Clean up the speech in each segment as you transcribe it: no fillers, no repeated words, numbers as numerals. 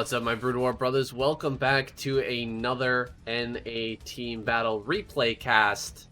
What's up, my Broodwar brothers? Welcome back to another NA Team Battle replay cast.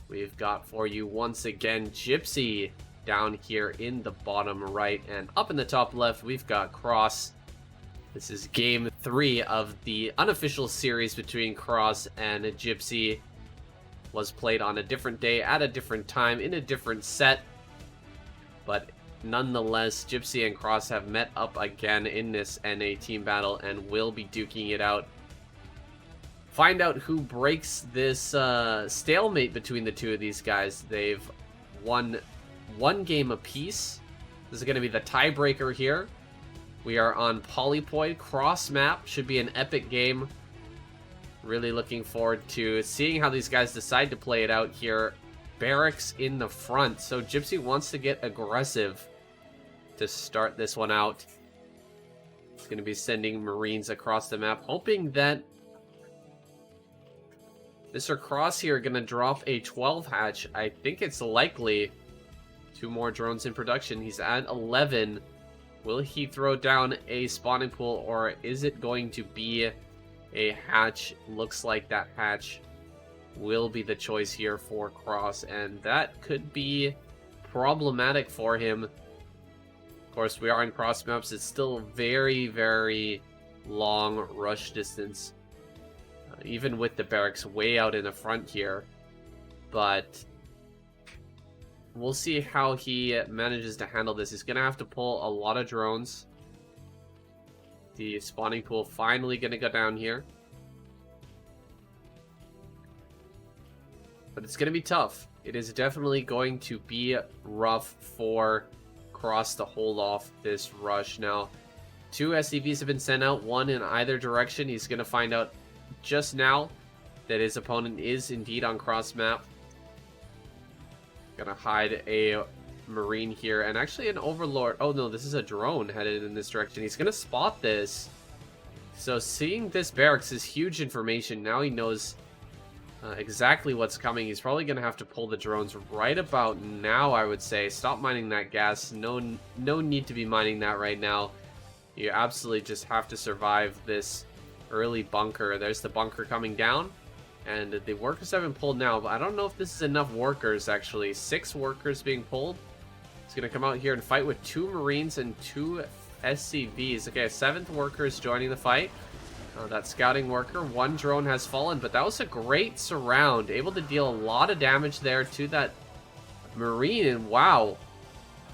We've got for you once again Gypsy down here in the bottom right, and up in the top left we've got Cross. This is game 3 of the unofficial series between Cross and Gypsy. Was played on a different day at a different time in a different set, but nonetheless, Gypsy and Cross have met up again in this NA team battle and will be duking it out. Find out who breaks this stalemate between the two of these guys. They've won one game apiece. This is going to be the tiebreaker here. We are on Polypoid. Cross map. Should be an epic game. Really looking forward to seeing how these guys decide to play it out here. Barracks in the front. So Gypsy wants to get aggressive to start this one out. It's going to be sending Marines across the map, hoping that Mr. Cross here going to drop a 12 hatch. I think it's likely. 2 more drones in production. He's at 11. Will he throw down a spawning pool, or is it going to be a hatch? Looks like that hatch will be the choice here for Cross, and that could be problematic for him. Of course, we are in Cross maps. It's still very, very long rush distance, even with the barracks way out in the front here. But we'll see how he manages to handle this. He's going to have to pull a lot of drones. The spawning pool finally going to go down here. But it's going to be tough. It is definitely going to be rough for Cross to hold off this rush. Now, 2 SCVs have been sent out, 1 in either direction. He's going to find out just now that his opponent is indeed on Cross map. Gonna hide a Marine here, and actually an Overlord. Oh no, this is a drone headed in this direction. He's gonna spot this. So seeing this barracks is huge information. Now he knows exactly what's coming. He's probably gonna have to pull the drones right about now, I would say. Stop mining that gas. No need to be mining that right now. You absolutely just have to survive this early bunker. There's the bunker coming down, and the workers have been pulled now, but I don't know if this is enough workers, actually. 6 workers being pulled. He's gonna come out here and fight with 2 Marines and 2 SCVs. Okay, a 7th worker is joining the fight. That scouting worker. 1 drone has fallen, but that was a great surround. Able to deal a lot of damage there to that Marine, and wow.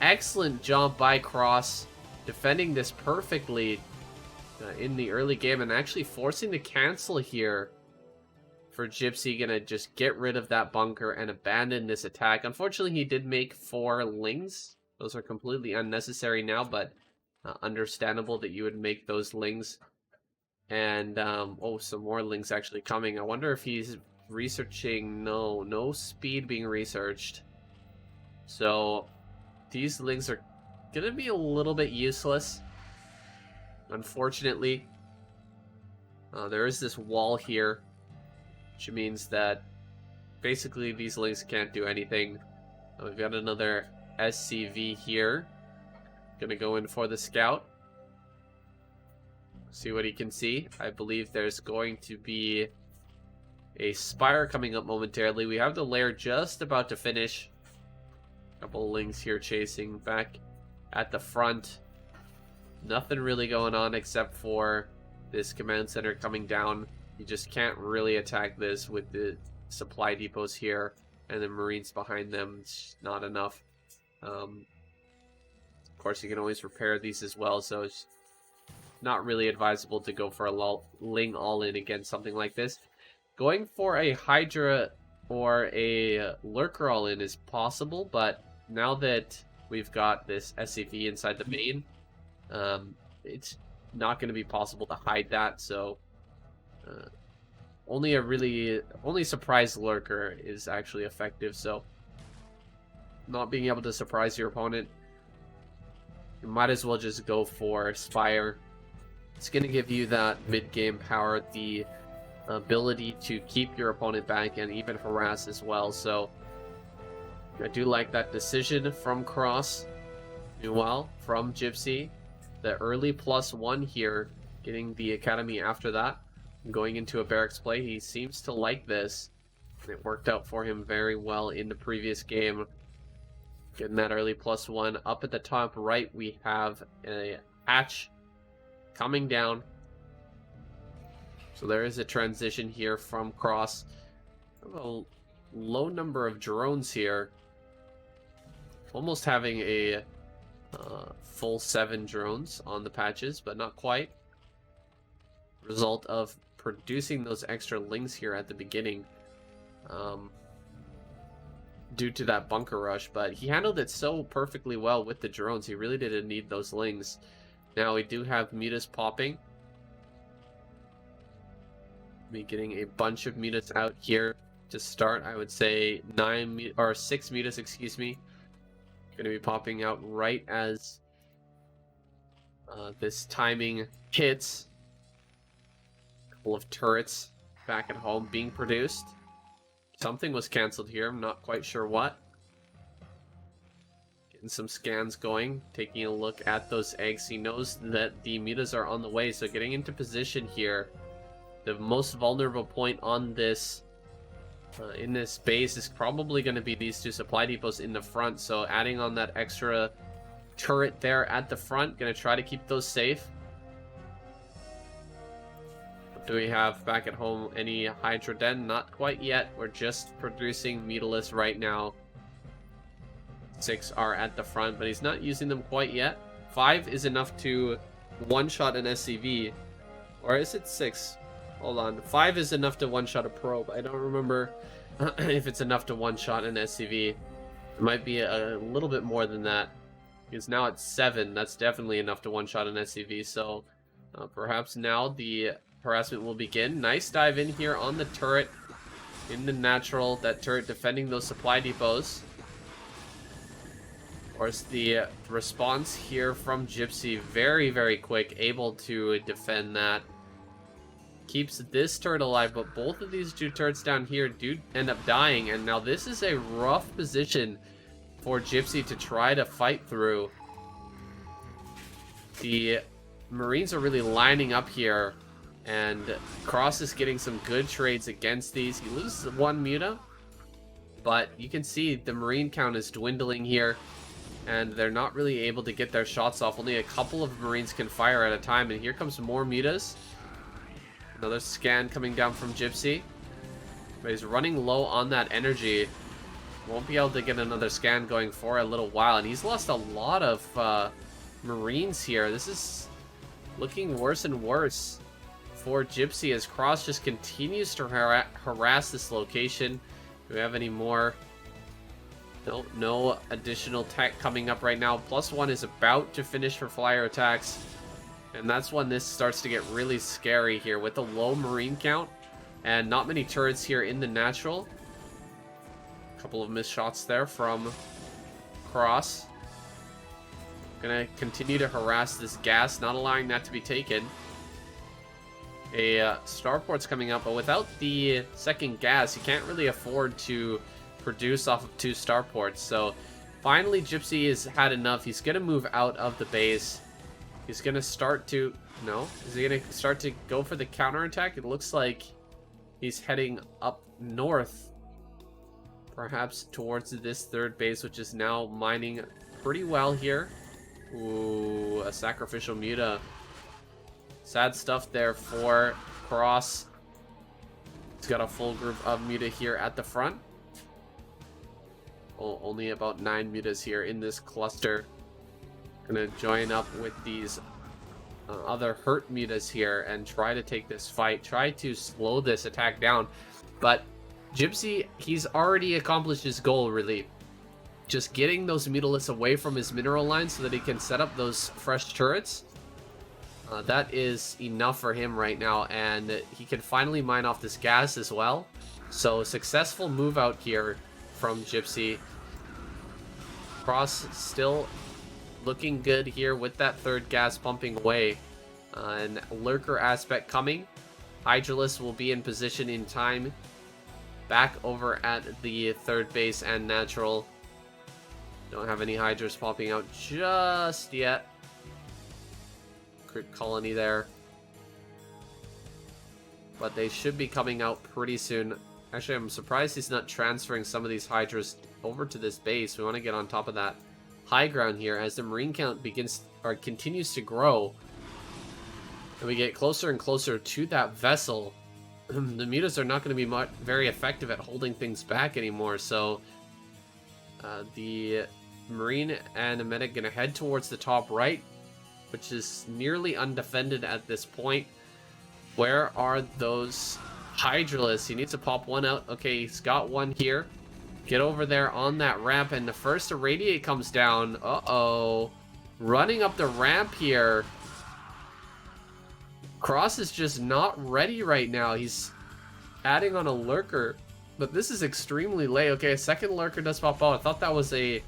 Excellent job by Cross, defending this perfectly in the early game, and actually forcing the cancel here for Gypsy. Gonna just get rid of that bunker and abandon this attack. Unfortunately, he did make 4 lings. Those are completely unnecessary now, but understandable that you would make those lings. And, oh, some more lings actually coming. I wonder if he's researching. No speed being researched. So, these lings are gonna be a little bit useless, unfortunately. There is this wall here, which means that basically these lings can't do anything. We've got another SCV here. Gonna go in for the scout. See what he can see. I believe there's going to be a spire coming up momentarily. We have the lair just about to finish. Couple of lings here chasing back at the front. Nothing really going on except for this command center coming down. You just can't really attack this with the supply depots here and the Marines behind them. It's not enough. Of course, you can always repair these as well, so it's not really advisable to go for a ling all-in against something like this. Going for a Hydra or a Lurker all-in is possible, but now that we've got this SCV inside the main, it's not going to be possible to hide that, so only surprise Lurker is actually effective. So not being able to surprise your opponent, you might as well just go for Spire. It's going to give you that mid-game power, the ability to keep your opponent back and even harass as well. So I do like that decision from Cross. Meanwhile, from Gypsy, the early +1 here getting the academy after that. Going into a barracks play, he seems to like this. It worked out for him very well in the previous game. Getting that early +1. Up at the top right, we have a hatch coming down. So there is a transition here from Cross. A low number of drones here. Almost having a full 7 drones on the patches, but not quite. Result of producing those extra lings here at the beginning. Due to that bunker rush, but he handled it so perfectly well with the drones. He really didn't need those lings. Now we do have mutas popping. Be getting a bunch of mutas out here to start. I would say 6 mutas, excuse me. Going to be popping out right as this timing hits. A couple of turrets back at home being produced. Something was canceled here. I'm not quite sure what. Getting some scans going. Taking a look at those eggs. He knows that the mutas are on the way. So getting into position here. The most vulnerable point on this in this base is probably going to be these 2 supply depots in the front. So adding on that extra turret there at the front. Going to try to keep those safe. Do we have back at home any Hydra Den? Not quite yet. We're just producing Mutalis right now. 6 are at the front, but he's not using them quite yet. 5 is enough to one-shot an SCV. Or is it 6? Hold on. 5 is enough to one-shot a probe. I don't remember if it's enough to one-shot an SCV. It might be a little bit more than that. Because now it's 7. That's definitely enough to one-shot an SCV. So perhaps now the harassment will begin. Nice dive in here on the turret. In the natural. That turret defending those supply depots. Of course, the response here from Gypsy. Very, very quick. Able to defend that. Keeps this turret alive. But both of these 2 turrets down here do end up dying. And now this is a rough position for Gypsy to try to fight through. The Marines are really lining up here. And Cross is getting some good trades against these. He loses 1 muta. But you can see the Marine count is dwindling here. And they're not really able to get their shots off. Only a couple of Marines can fire at a time. And here comes more mutas. Another scan coming down from Gypsy. But he's running low on that energy. Won't be able to get another scan going for a little while. And he's lost a lot of Marines here. This is looking worse and worse for Gypsy as Cross just continues to harass this location. Do we have any more? No additional tech coming up right now. +1 is about to finish for flyer attacks. And that's when this starts to get really scary here with the low Marine count. And not many turrets here in the natural. A couple of missed shots there from Cross. Gonna continue to harass this gas, not allowing that to be taken. A starport's coming up, but without the second gas, you can't really afford to produce off of 2 starports. So finally, Gypsy has had enough. He's gonna move out of the base. He's gonna start to... No? Is he gonna start to go for the counterattack? It looks like he's heading up north. Perhaps towards this 3rd base, which is now mining pretty well here. Ooh, a sacrificial muta. Sad stuff there for Cross. He's got a full group of muta here at the front. Oh, only about 9 mutas here in this cluster. Gonna join up with these other hurt mutas here and try to take this fight. Try to slow this attack down. But Gypsy, he's already accomplished his goal, really. Just getting those mutalists away from his mineral line so that he can set up those fresh turrets. That is enough for him right now, and he can finally mine off this gas as well. So successful move out here from Gypsy. Cross still looking good here with that 3rd gas pumping away. And lurker aspect coming. Hydralisk will be in position in time. Back over at the 3rd base and natural. Don't have any Hydras popping out just yet. Crit colony there. but they should be coming out pretty soon. Actually, I'm surprised he's not transferring some of these Hydras over to this base. We want to get on top of that high ground here as the Marine count continues to grow. And we get closer and closer to that vessel. The mutas are not going to be very effective at holding things back anymore, so the Marine and the medic going to head towards the top right, which is nearly undefended at this point. Where are those Hydralisks? He needs to pop one out. Okay, he's got one here. Get over there on that ramp, and the first irradiate comes down. Uh-oh. Running up the ramp here. Cross is just not ready right now. He's adding on a lurker, but this is extremely late. Okay, a second lurker does pop out. I thought that was a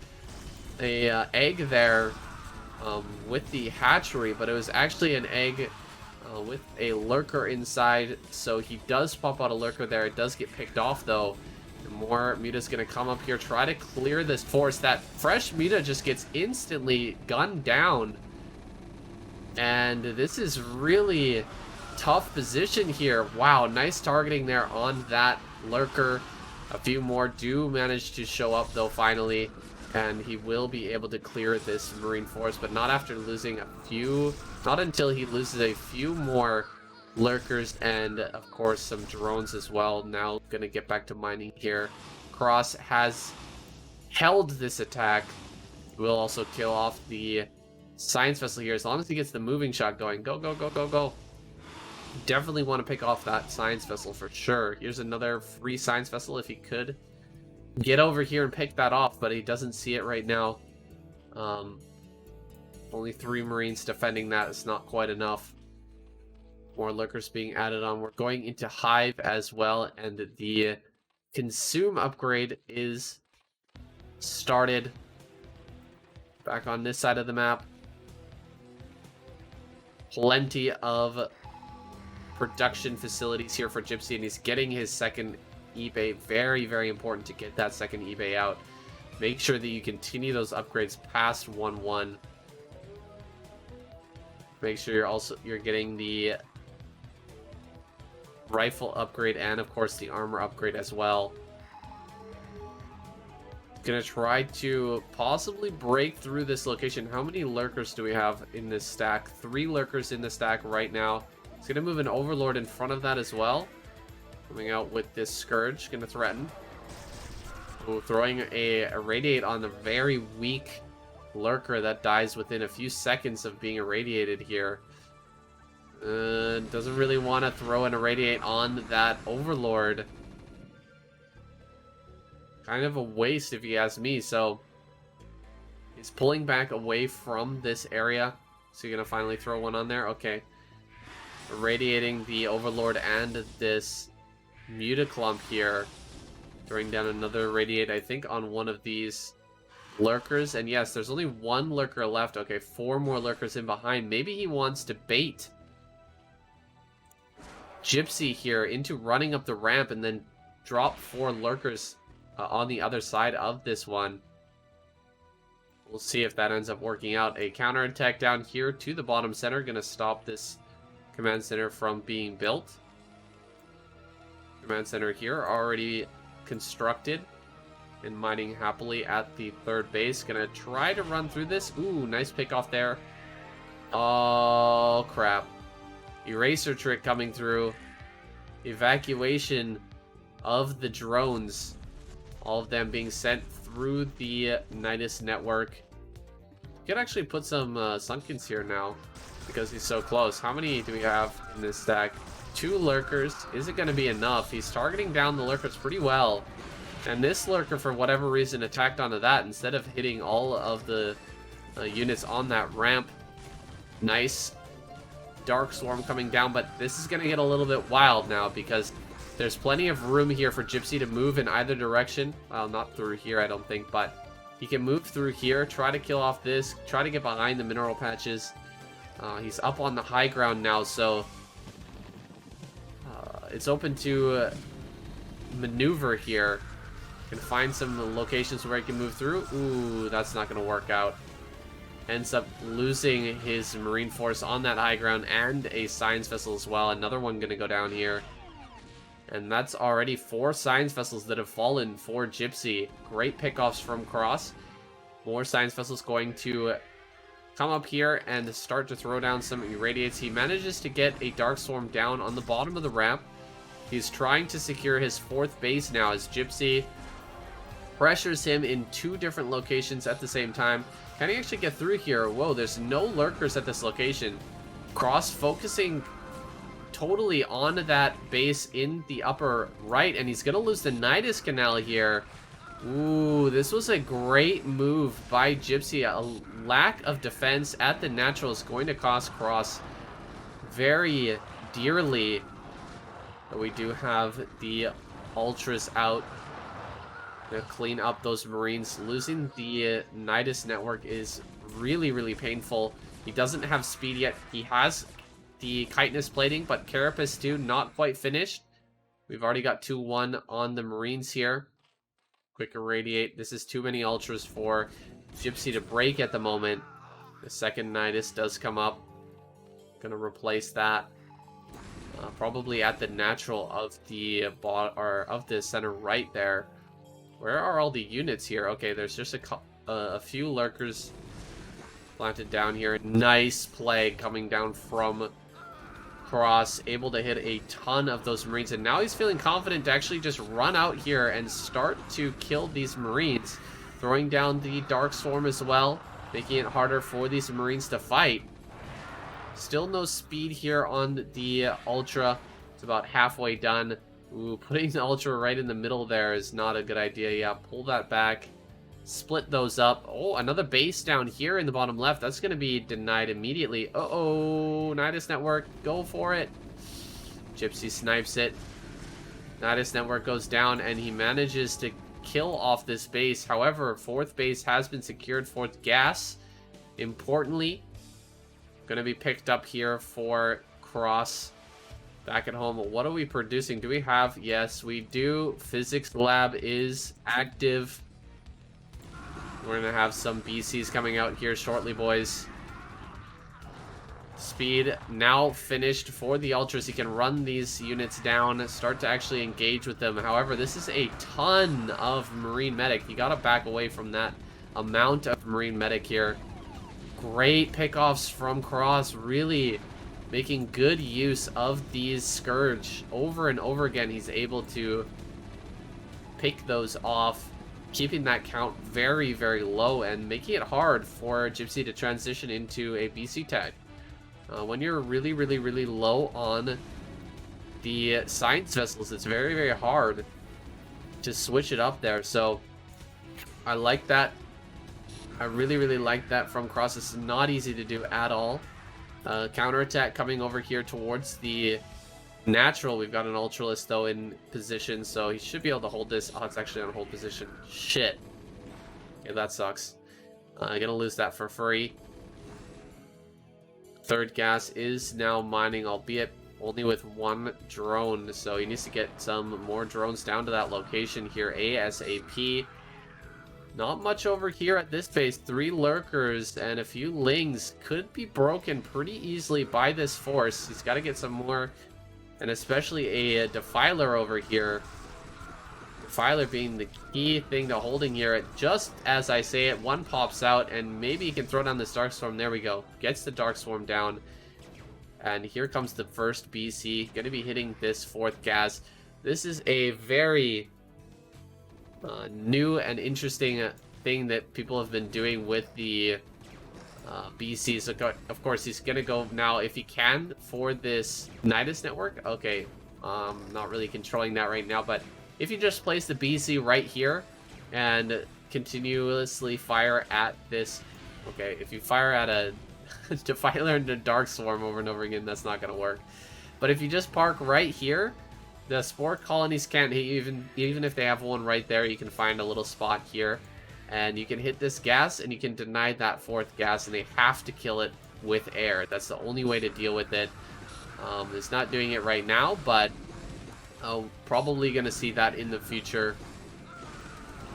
egg there with the hatchery, but it was actually an egg with a lurker inside. So he does pop out a lurker there. It does get picked off though. And more muta's gonna come up here, try to clear this force. That fresh muta just gets instantly gunned down. And this is really tough position here. Wow, nice targeting there on that lurker. A few more do manage to show up though finally, and he will be able to clear this Marine force, but not after losing a few, not until he loses a few more lurkers and of course some drones as well. Now gonna get back to mining here. Cross has held this attack. Will also kill off the science vessel here as long as he gets the moving shot going. Go, go, go, go, go. Definitely want to pick off that science vessel for sure. Here's another free science vessel if he could get over here and pick that off, but he doesn't see it right now. Only 3 Marines defending that is not quite enough. More lurkers being added on. We're going into Hive as well, and the consume upgrade is started. Back on this side of the map. Plenty of production facilities here for Gypsy, and he's getting his second eBay. Very, very important to get that second eBay out. Make sure that you continue those upgrades past 1-1. Make sure you're getting the rifle upgrade and of course the armor upgrade as well. Gonna try to possibly break through this location. How many lurkers do we have in this stack? 3 lurkers in the stack right now. He's gonna move an overlord in front of that as well. Coming out with this scourge, gonna threaten. Ooh, throwing a irradiate on the very weak lurker that dies within a few seconds of being irradiated here. Doesn't really want to throw an irradiate on that overlord. Kind of a waste if you ask me. So he's pulling back away from this area. So you're gonna finally throw one on there. Okay, irradiating the overlord and this mutaclump here. Throwing down another irradiate, I think, on one of these lurkers. And yes, there's only 1 lurker left. Okay, 4 more lurkers in behind. Maybe he wants to bait Gypsy here into running up the ramp and then drop 4 lurkers on the other side of this one. We'll see if that ends up working out. A counterattack down here to the bottom center. Gonna stop this command center from being built. Command center here already constructed and mining happily at the 3rd base. Gonna try to run through this. Ooh, nice pick off there. Oh, crap. Eraser trick coming through. Evacuation of the drones. All of them being sent through the Nidus network. You could actually put some Sunkens here now because he's so close. How many do we have in this stack? 2 lurkers. Is it going to be enough? He's targeting down the lurkers pretty well. And this lurker, for whatever reason, attacked onto that instead of hitting all of the units on that ramp. Nice Dark Swarm coming down, but this is going to get a little bit wild now because there's plenty of room here for Gypsy to move in either direction. Well, not through here, I don't think, but he can move through here, try to kill off this, try to get behind the mineral patches. He's up on the high ground now, so it's open to maneuver here. Can find some locations where he can move through. Ooh, that's not going to work out. Ends up losing his marine force on that high ground and a science vessel as well. Another one going to go down here. And that's already 4 science vessels that have fallen for Gypsy. Great pickoffs from Cross. More science vessels going to come up here and start to throw down some irradiates. He manages to get a Darkstorm down on the bottom of the ramp. He's trying to secure his 4th base now as Gypsy pressures him in 2 different locations at the same time. Can he actually get through here? Whoa, there's no lurkers at this location. Cross focusing totally on that base in the upper right, and he's gonna lose the Nidus Canal here. Ooh, this was a great move by Gypsy. A lack of defense at the natural is going to cost Cross very dearly. But we do have the Ultras out to clean up those Marines. Losing the Nidus network is really, really painful. He doesn't have speed yet. He has the chitinous plating, but Carapace 2 not quite finished. We've already got 2-1 on the Marines here. Quick irradiate. This is too many Ultras for Gypsy to break at the moment. The second Nidus does come up. Gonna replace that. Probably at the natural of the of the center right there. Where are all the units here? Okay, there's just a few lurkers planted down here. Nice plague coming down from Cross, able to hit a ton of those Marines, and now he's feeling confident to actually just run out here and start to kill these Marines, throwing down the Darkstorm as well, making it harder for these Marines to fight. Still no speed here on the Ultra. It's about halfway done. Ooh, putting the Ultra right in the middle there is not a good idea. Yeah, pull that back. Split those up. Oh, another base down here in the bottom left. That's going to be denied immediately. Uh-oh, Nidus Network, go for it. Gypsy snipes it. Nidus Network goes down, and he manages to kill off this base. However, 4th base has been secured. 4th gas, importantly, going to be picked up here for Cross. Back at home, what are we producing? Do we have? Yes, we do. Physics lab is active. We're going to have some BCs coming out here shortly, boys. Speed now finished for the Ultras. He can run these units down, start to actually engage with them. However, this is a ton of Marine Medic. You got to back away from that amount of Marine Medic here. Great pickoffs from Cross, really making good use of these Scourge. Over and over again, he's able to pick those off, keeping that count very, very low and making it hard for Gypsy to transition into a BC tag. When you're really, really, really low on the science vessels, it's very, very hard to switch it up there. So I like that. I really, really like that from Cross. It's not easy to do at all. Counterattack coming over here towards the natural. We've got an Ultralist though in position, so he should be able to hold this. Oh, it's actually on hold position. Shit. Okay, that sucks. Gonna lose that for free. 3rd gas is now mining, albeit only with 1 drone, so he needs to get some more drones down to that location here ASAP. Not much over here at this base. 3 lurkers and a few lings could be broken pretty easily by this force. He's got to get some more, and especially a defiler over here. Defiler being the key thing to holding here. Just as I say it, 1 pops out, and maybe he can throw down this Darkstorm. There we go. Gets the Darkstorm down. And here comes the first BC. Going to be hitting this 4th gas. This is a very new and interesting thing that people have been doing with the BCs. So of course, he's going to go now, if he can, for this Nidus network. Okay, not really controlling that right now, but if you just place the BC right here and continuously fire at this... Okay, if you fire at a Defiler and a Darkstorm over and over again, that's not going to work. But if you just park right here, the Spore Colonies can't hit you. Even if they have one right there, you can find a little spot here. And you can hit this gas, and you can deny that 4th gas, and they have to kill it with air. That's the only way to deal with it. It's not doing it right now, but probably going to see that in the future.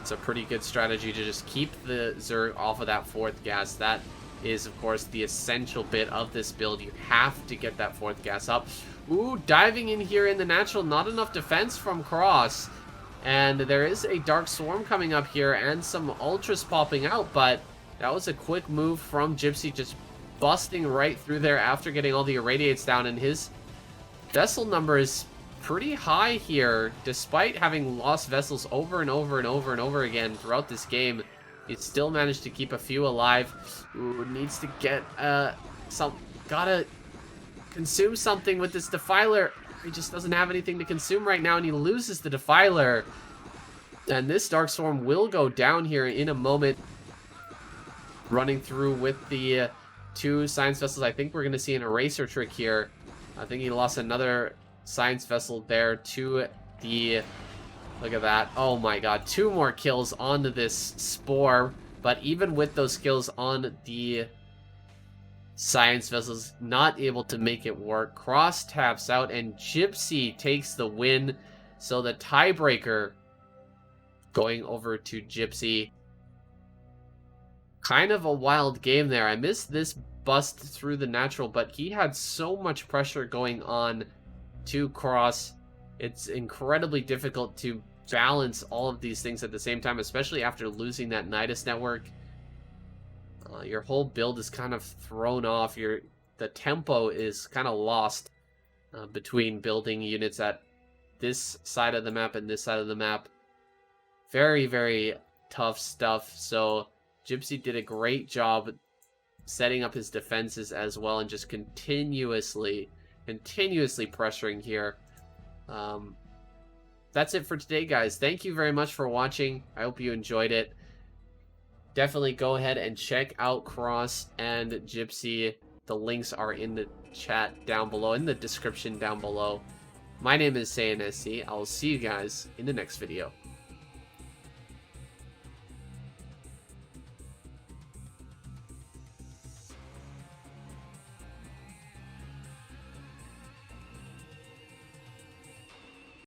It's a pretty good strategy to just keep the Zerg off of that 4th gas. That is, of course, the essential bit of this build. You have to get that 4th gas up. Ooh, diving in here in the natural. Not enough defense from Cross. And there is a Dark Swarm coming up here and some Ultras popping out, but that was a quick move from Gypsy, just busting right through there after getting all the Irradiates down, and his vessel number is pretty high here, despite having lost vessels over and over and over and over again throughout this game. He still managed to keep a few alive. Ooh, needs to get gotta consume something with this Defiler. He just doesn't have anything to consume right now, and he loses the Defiler. And this Dark Swarm will go down here in a moment. Running through with the 2 Science Vessels. I think we're going to see an Eraser trick here. I think he lost another Science Vessel there to the... Look at that. Oh my god. 2 more kills onto this Spore. But even with those kills on the Science Vessels, not able to make it work. Cross taps out and Gypsy takes the win. So the tiebreaker going over to Gypsy. Kind of a wild game there. I missed this bust through the natural, but he had so much pressure going on to Cross. It's incredibly difficult to balance all of these things at the same time, especially after losing that Nidus network. Your whole build is kind of thrown off. The tempo is kind of lost between building units at this side of the map and this side of the map. Very, very tough stuff. So Gypsy did a great job setting up his defenses as well, and just continuously pressuring here. That's it for today, guys. Thank you very much for watching. I hope you enjoyed it. Definitely go ahead and check out Cross and Gypsy. The links are in the chat down below, in the description down below. My name is SayNSC. I will see you guys in the next video.